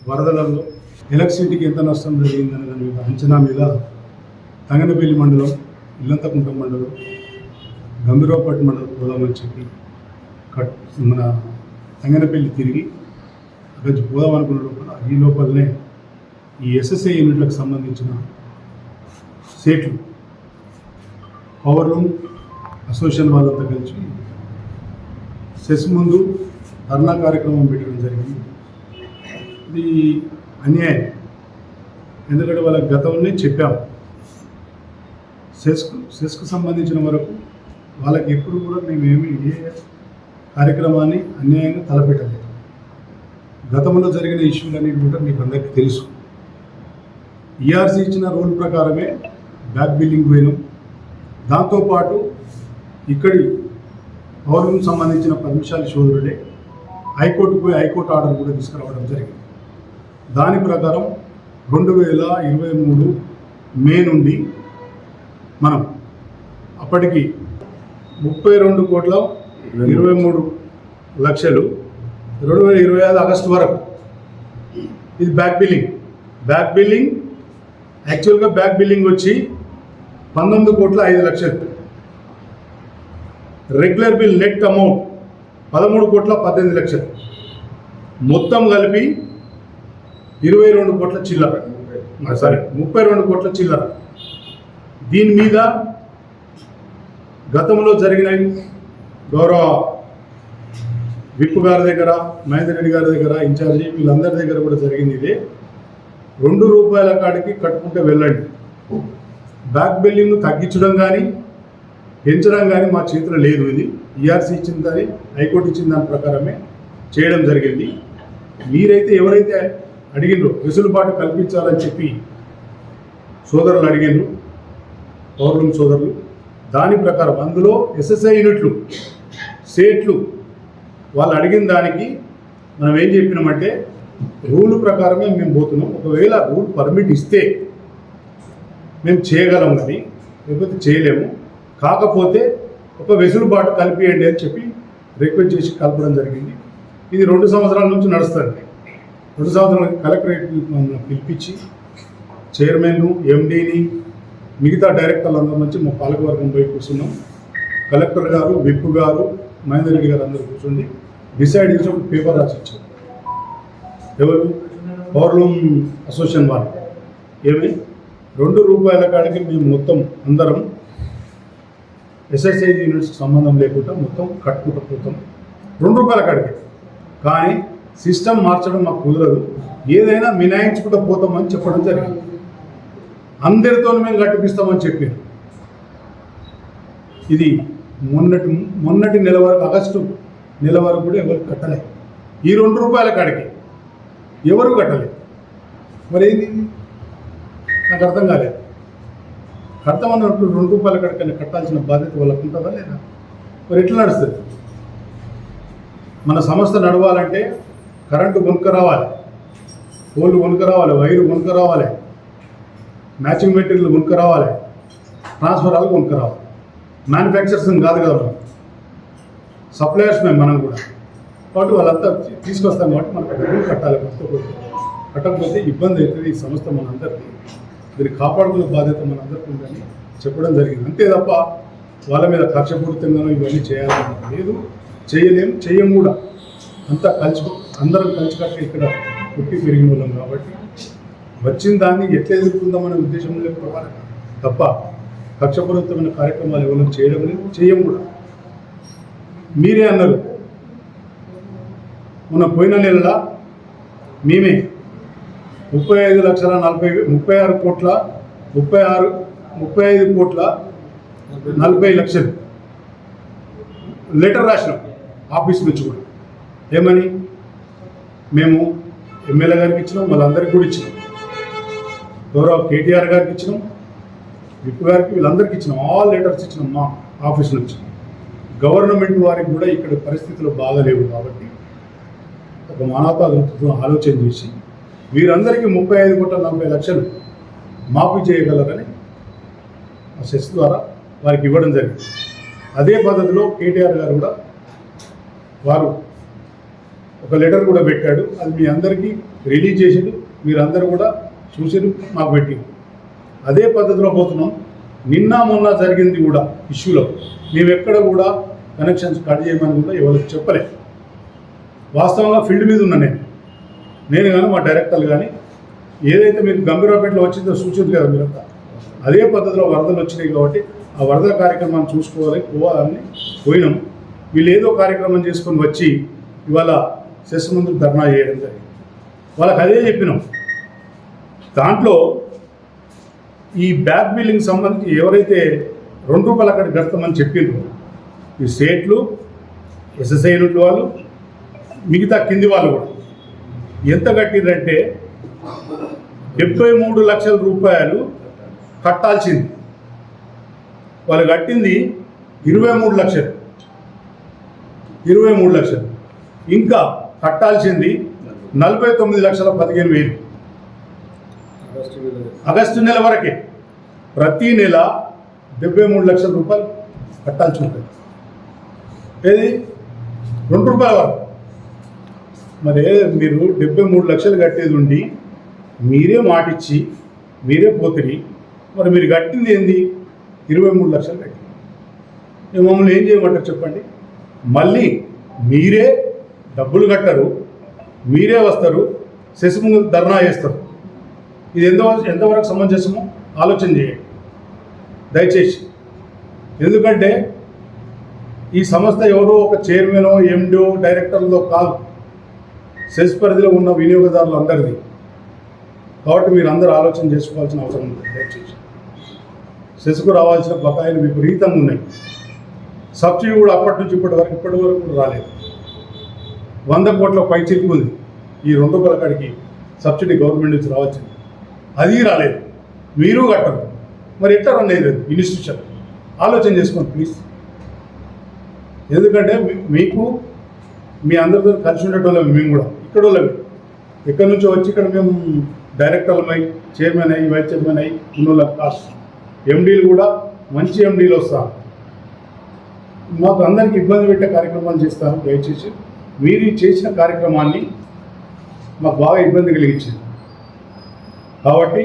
వరదలలో ఎలక్ట్రిసిటీకి ఎంత నష్టం జరిగిందనే దాని మీద అంచనా మీద తంగనపల్లి మండలం, ఇల్లంతకుంట మండలం, గంభీరావుపేట మండలం పోదామని చెప్పి మన తంగనపల్లి తిరిగి అక్కడి పోదాం అనుకున్న లోపల ఈ లోపలనే ఈ ఎస్ఎస్ఐ యూనిట్లకు సంబంధించిన సేట్లు పవర్ లూమ్ అసోసియేషన్ వాళ్ళంతా కలిసి సెస్ ముందు ధర్నా కార్యక్రమం పెట్టడం జరిగింది. ఇది అన్యాయం. ఎందుకంటే వాళ్ళ గతంలోనే చెప్పాము, సెస్కు సంబంధించిన వరకు వాళ్ళకి ఎప్పుడు కూడా మేమేమి ఏ కార్యక్రమాన్ని అన్యాయంగా తలపెట్టలేదు. గతంలో జరిగిన ఇష్యూలన్నీ కూడా మీకు అందరికీ తెలుసు. ఈఆర్సీ ఇచ్చిన రూల్ ప్రకారమే బ్యాక్ బిల్లింగ్ పోయినాం. దాంతోపాటు ఇక్కడి పౌరులకు సంబంధించిన 10 నిమిషాల సోదరుడే హైకోర్టుకు పోయి హైకోర్టు ఆర్డర్ కూడా తీసుకురావడం జరిగింది. దాని ప్రకారం 2023 మే నుండి మనం అప్పటికి 32,23,00,000 2025 ఆగస్టు వరకు ఇది బ్యాక్ బిల్లింగ్ యాక్చువల్గా బ్యాక్ బిల్లింగ్ వచ్చి 19,05,00,000. Regular bill net amount 13,18,00,000. మొత్తం కలిపి 22 కోట్ల చిల్లర, 32 కోట్ల చిల్లర. దీని మీద గతంలో జరిగిన గౌరవ విప్పు గారి దగ్గర, మహేందర్ రెడ్డి గారి దగ్గర, ఇన్ఛార్జి వీళ్ళందరి దగ్గర కూడా జరిగింది. ఇదే ₹2 కాడికి కట్టుకుంటే వెళ్ళండి. బ్యాక్ బిల్లింగ్ను తగ్గించడం కానీ పెంచడం కానీ మా చేతిలో లేదు. ఇది ఈఆర్సీ ఇచ్చిన దాని, హైకోర్టు ఇచ్చిన దాని ప్రకారమే చేయడం జరిగింది. మీరైతే ఎవరైతే అడిగినరో వెసులుబాటు కల్పించాలని చెప్పి సోదరులు అడిగినరు, పౌరులు సోదరులు, దాని ప్రకారం అందులో ఎస్ఎస్ఐ యూనిట్లు, సేట్లు వాళ్ళు అడిగిన దానికి మనం ఏం చెప్పినామంటే రూల్ ప్రకారమే మేము పోతున్నాం. ఒకవేళ రూల్ పర్మిట్ ఇస్తే మేము చేయగలం, కానీ లేకపోతే చేయలేము. కాకపోతే ఒక వెసులుబాటు కల్పియండి అని చెప్పి రిక్వెస్ట్ చేసి కలపడం జరిగింది. ఇది 2 సంవత్సరాల నుంచి నడుస్తుంది. 2 సంవత్సరాల కలెక్టరేట్ పిలిపించి చైర్మన్, ఎండీని, మిగతా డైరెక్టర్లందరి నుంచి మా పాలకవర్గం పోయి కూర్చున్నాం. కలెక్టర్ గారు, విప్ గారు, మహేందర్ రెడ్డి గారు అందరూ కూర్చోండి డిసైడ్ చేసి ఒక పేపర్ రాసి ఇచ్చారు. ఎవరు? పవర్లూమ్ అసోసియేషన్ వాళ్ళు. ఏమి ₹2 కాడికి మేము మొత్తం అందరం ఎస్ఎస్ఐ యూనిట్స్కి సంబంధం లేకుండా మొత్తం కట్టుకుంటూ పోతాం ₹2 కాడికి. కానీ సిస్టమ్ మార్చడం మాకు కుదరదు, ఏదైనా మినాయించుకుంటూ పోతామని చెప్పడం జరిగింది. అందరితో మేము కట్టిపిస్తామని చెప్పారు. ఇది మొన్నటి నెల వరకు, ఆగస్టు నెల వరకు కూడా ఎవరు కట్టలే. ఈ ₹2 కాడికి ఎవరు కట్టలేదు. మరి ఏంది నాకు అర్థం కాలేదు. కడతామన్నప్పుడు ₹2 కాడికన్నా కట్టాల్సిన బాధ్యత వాళ్ళకు ఉంటుందా లేదా? మరి ఎట్లా నడుస్తుంది? మన సంస్థ నడవాలంటే కరెంటు కొనుక్క రావాలి, పోలు కొనుక్క రావాలి, వైరు కొనుక్క రావాలి, మ్యాచింగ్ మెటీరియల్ కొనుక్క రావాలి, ట్రాన్స్ఫరాలు కొనుక్క రావాలి. మ్యానుఫ్యాక్చరర్స్ కాదు కదా, మనం సప్లయర్స్ మనం కూడా. కాబట్టి వాళ్ళంతా తీసుకొస్తాం కాబట్టి మనకు డబ్బులు కట్టాలి. కట్టకపోతే ఇబ్బంది అవుతుంది. ఈ సంస్థ మనందరికీ, దీన్ని కాపాడుకునే బాధ్యత మనందరికీ ఉందని చెప్పడం జరిగింది. అంతే తప్ప వాళ్ళ మీద కక్షపూరితంగానో ఇవన్నీ చేయాలని లేదు, చెయ్యం కూడా. అంతా అందరం కలిసికట్టి ఇక్కడ పుట్టి పెరిగిన వాళ్ళం కాబట్టి వచ్చిన దాన్ని ఎట్లా ఎదుర్కొందామనే ఉద్దేశంలో పోవాలి తప్ప కక్షపూరితమైన కార్యక్రమాలు ఎవరు చేయడం లేదు, చెయ్యం కూడా. మీరే అన్నారు మొన్న పోయిన నెలలో మేమే 35,40,00,000 లెటర్ రాసినాం ఆఫీస్ నుంచి కూడా. ఏమని? మేము ఎమ్మెల్యే గారికి ఇచ్చినాం, వాళ్ళందరికీ కూడా ఇచ్చినాం, గౌరవ కేటీఆర్ గారికి ఇచ్చినాం, విప్ గారికి, వీళ్ళందరికీ ఇచ్చినాం. ఆల్ లెటర్స్ ఇచ్చినాం మా ఆఫీస్ నుంచి. గవర్నమెంట్ వారికి కూడా ఇక్కడ పరిస్థితులు బాగాలేవు కాబట్టి ఒక మానవతా దృక్పథంతో ఆలోచన చేసి వీరందరికీ 35,40,00,000 మాఫీ చేయగలరని ఆ సెస్ ద్వారా వారికి ఇవ్వడం జరిగింది. అదే పద్ధతిలో కేటీఆర్ గారు కూడా వారు ఒక లెటర్ కూడా పెట్టాడు. అది మీ అందరికీ రిలీజ్ చేసాడు, మీరందరూ కూడా చూసారు, మాకు పెట్టి అదే పద్ధతిలో పోతున్నాం. నిన్న మొన్న జరిగింది కూడా ఇష్యూలో మేము ఎక్కడ కూడా కనెక్షన్స్ కట్ చేయమని కూడా ఎవరికి చెప్పలేదు. వాస్తవంగా ఫీల్డ్ మీద ఉన్నా నేను కానీ మా డైరెక్టర్లు కానీ ఏదైతే మీకు గంభీరాపేటలో వచ్చిందో సూచింది కదా మీరంతా, అదే పద్ధతిలో వరదలు వచ్చినాయి కాబట్టి ఆ వరదల కార్యక్రమాన్ని పోవాలని పోయినాం. వీళ్ళు ఏదో కార్యక్రమం చేసుకొని వచ్చి ఇవాళ సెస్ ముందు ధర్నా చేయడం జరిగింది. వాళ్ళకి అదే చెప్పినాం. దాంట్లో ఈ బ్యాక్ బిల్లింగ్ సంబంధించి ఎవరైతే ₹2 అక్కడ కడతామని చెప్పిండ్రు ఈ స్టేట్లు, ఎస్ఎస్ఐ నుండి వాళ్ళు, మిగతా కింది వాళ్ళు కూడా ఎంత కట్టిందంటే 73 లక్షల రూపాయలు కట్టాల్సింది. వాళ్ళు కట్టింది 23 లక్షలు. ఇంకా కట్టాల్సింది 49,15,000 ఆగస్టు నెల వరకే. ప్రతి నెల 73 లక్షల రూపాయలు కట్టాల్సి ఉంటుంది. ఏది ₹2 వరకు. మరి మీరు 73 లక్షలు కట్టేది ఉండి మీరే మాటిచ్చి మీరే పోతిరి, మరి మీరు కట్టింది ఏంది? 23 లక్షలు కట్టి మమ్మల్ని ఏం చేయమంటారు చెప్పండి? మళ్ళీ మీరే డబ్బులు కట్టరు, మీరే వస్తారు, సెస్ ముందు ధర్నా చేస్తారు. ఇది ఎంతవరకు సమంజసమో ఆలోచన చేయండి దయచేసి. ఎందుకంటే ఈ సంస్థ ఎవరో ఒక చైర్మనో ఎండో డైరెక్టర్లో కాదు, సెస్ పరిధిలో ఉన్న వినియోగదారులు అందరిది. కాబట్టి మీరు అందరూ ఆలోచన చేసుకోవాల్సిన అవసరం ఉంది. దయచేసి సెస్కు రావాల్సిన బకాయిలు విపరీతంగా ఉన్నాయి. సబ్సిడీ కూడా అప్పటి నుంచి ఇప్పటి వరకు కూడా రాలేదు. 100 కోట్ల పై చిలుకు ఉంది ఈ ₹2 కాడికి సబ్సిడీ గవర్నమెంట్ నుంచి రావాల్సింది, అది రాలేదు. మీరు కట్టరు, మరి ఎట్లా రన్ అయ్యేది ఇన్స్టిట్యూషన్? ఆలోచన చేసుకోండి ప్లీజ్. ఎందుకంటే మీకు మీ అందరితో కలిసి ఉండేటోళ్ళం, మేము కూడా ఇక్కడ వాళ్ళవి. ఎక్కడి నుంచో వచ్చి ఇక్కడ మేము డైరెక్టర్లమై, చైర్మన్ అయ్యి, వైస్ చైర్మన్ అయ్యి ఉన్నోళ్ళం కాదు. ఎండీలు కూడా మంచి ఎండీలు వస్తారు. మాకు అందరికీ ఇబ్బంది పెట్టే కార్యక్రమాలు చేస్తారు. దయచేసి మీరు చేసిన కార్యక్రమాన్ని మాకు బాగా ఇబ్బంది కలిగించింది. కాబట్టి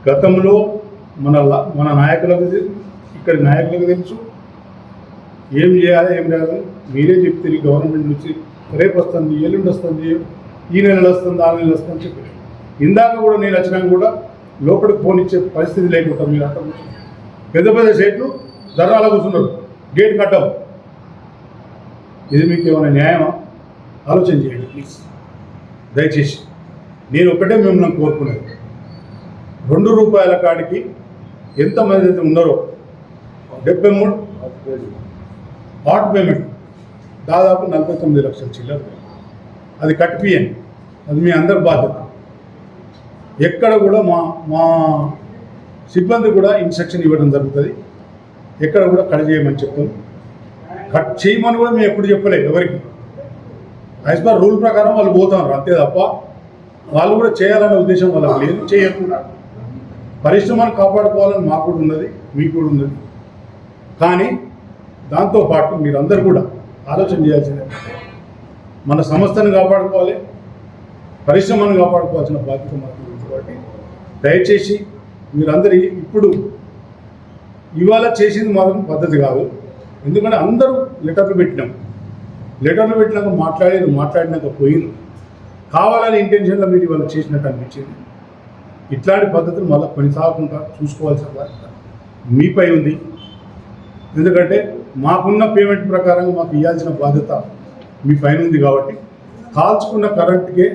గతంలో మన నాయకులకు, ఇక్కడి నాయకులకు తెలుసు ఏం చేయాలి ఏం కాదు. మీరే చెప్తే గవర్నమెంట్ నుంచి రేపు వస్తుంది, ఎల్లుండి వస్తుంది, ఈ నెలలో వస్తుంది, 6 నెలలు వస్తుంది అని చెప్పి ఇందాక కూడా నేను వచ్చినాక కూడా లోపలికి పోనిచ్చే పరిస్థితి లేకుండా మీరు అంతా పెద్ద పెద్ద సీట్లు ధర్నాలో కూర్చున్నారు, గేట్ కట్టం. ఇది మీకు ఏమైనా న్యాయమా? ఆలోచన చేయండి ప్లీజ్ దయచేసి. నేను ఒకటే మిమ్మల్ని కోరుకునేది, ₹2 కాడికి ఎంతమంది అయితే ఉన్నారో 73 పార్ట్ పేమెంట్ దాదాపు 49 లక్షల చిల్లర, అది కట్టిపియండి. అది మీ అందరి బాధ్యత. ఎక్కడ కూడా మా సిబ్బంది కూడా ఇన్స్ట్రక్షన్ ఇవ్వడం జరుగుతుంది. ఎక్కడ కూడా కట్ చేయమని చెప్తాం. కట్ చేయమని కూడా మేము ఎప్పుడు చెప్పలేదు ఎవరికి. యాజ్ పర్ రూల్ ప్రకారం వాళ్ళు పోతున్నారు అంతే తప్ప వాళ్ళు కూడా చేయాలనే ఉద్దేశం వాళ్ళకి లేదు, చేయకుండా. పరిశ్రమను కాపాడుకోవాలని మాకు కూడా ఉన్నది, మీకు కూడా ఉన్నది. కానీ దాంతోపాటు మీరందరూ కూడా ఆలోచన చేయాల్సిందే. మన సంస్థను కాపాడుకోవాలి, పరిశ్రమను కాపాడుకోవాల్సిన బాధ్యత మాకు ఉంది. కాబట్టి దయచేసి మీరందరూ ఇప్పుడు ఇవాళ చేసింది మాత్రం పద్ధతి కాదు. ఎందుకంటే అందరూ లెటర్లు పెట్టినాక మాట్లాడినాక పోయినారు. కావాలని ఇంటెన్షన్లో మీరు ఇవాళ చేసినట్టు అనిపించింది. ఇట్లాంటి పద్ధతులు మళ్ళీ కొనసాగకుండా చూసుకోవాల్సిన బాధ్యత మీపై ఉంది. ఎందుకంటే మాకున్న పేమెంట్ ప్రకారం మాకు ఇవ్వాల్సిన బాధ్యత మీ పైన ఉంది. కాబట్టి కాల్చుకున్న కరెంట్కే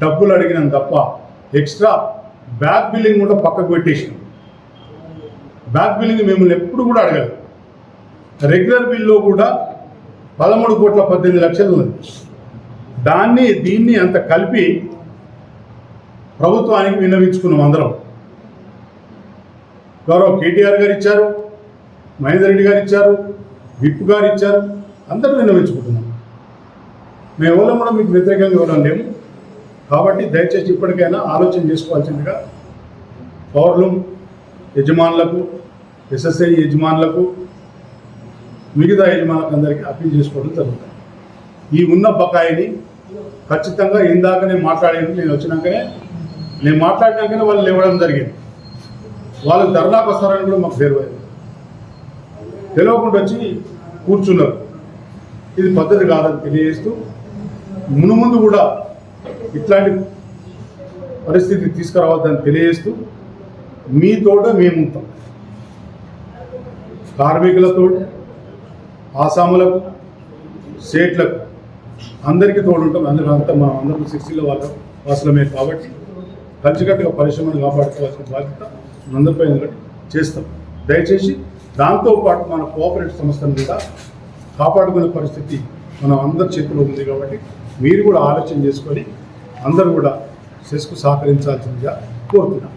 డబ్బులు అడిగినాం తప్ప ఎక్స్ట్రా బ్యాక్ బిల్లింగ్ కూడా పక్కకు పెట్టేసినాం. బ్యాక్ బిల్లింగ్ మిమ్మల్ని ఎప్పుడు కూడా అడగలేదు. రెగ్యులర్ బిల్లో కూడా 13,18,00,000 ఉంది. దీన్ని అంత కలిపి ప్రభుత్వానికి విన్నవించుకున్నాం అందరం. గౌరవ కేటీఆర్ గారు ఇచ్చారు, మహేందర్ రెడ్డి గారు ఇచ్చారు, విప్ గారు ఇచ్చారు, అందరూ విన్నవించుకుంటున్నాం. మేము ఎవరం కూడా మీకు వ్యతిరేకంగా ఇవ్వడం లేము. కాబట్టి దయచేసి ఇప్పటికైనా ఆలోచన చేసుకోవాల్సిందిగా పవర్లూమ్ యజమానులకు, ఎస్ఎస్ఐ యజమానులకు, మిగతా యజమానులకు అందరికీ అప్పీల్ చేసుకోవడం జరుగుతుంది. ఈ ఉన్న బకాయిని ఖచ్చితంగా ఇందాక నేను మాట్లాడాను, నేను మాట్లాడినాకనే వాళ్ళు ఇవ్వడం జరిగింది. వాళ్ళు ధర్నాకు వస్తారని కూడా మాకు తెలియకుండా వచ్చి కూర్చున్నారు. ఇది పద్ధతి కాదని తెలియజేస్తూ మునుముందు కూడా ఇట్లాంటి పరిస్థితి తీసుకురావద్దని తెలియజేస్తూ మీ తోట మేముంటాం. కార్మికులతో, ఆసాములకు, సేట్లకు అందరికీ తోడుంటాం. అంతా మనం అందరూ 60 వాళ్ళ వాసులమే కాబట్టి కలిసికట్టుగా పరిశ్రమను కాపాడుకోవాల్సిన బాధ్యత మనందరిపై చేస్తాం. దయచేసి దాంతోపాటు మన కోఆపరేటివ్ సంస్థను కూడా కాపాడుకునే పరిస్థితి మనం అందరి చేతిలో ఉంది కాబట్టి మీరు కూడా ఆలోచన చేసుకొని అందరూ కూడా సెస్కు సహకరించాల్సిందిగా కోరుతున్నాం.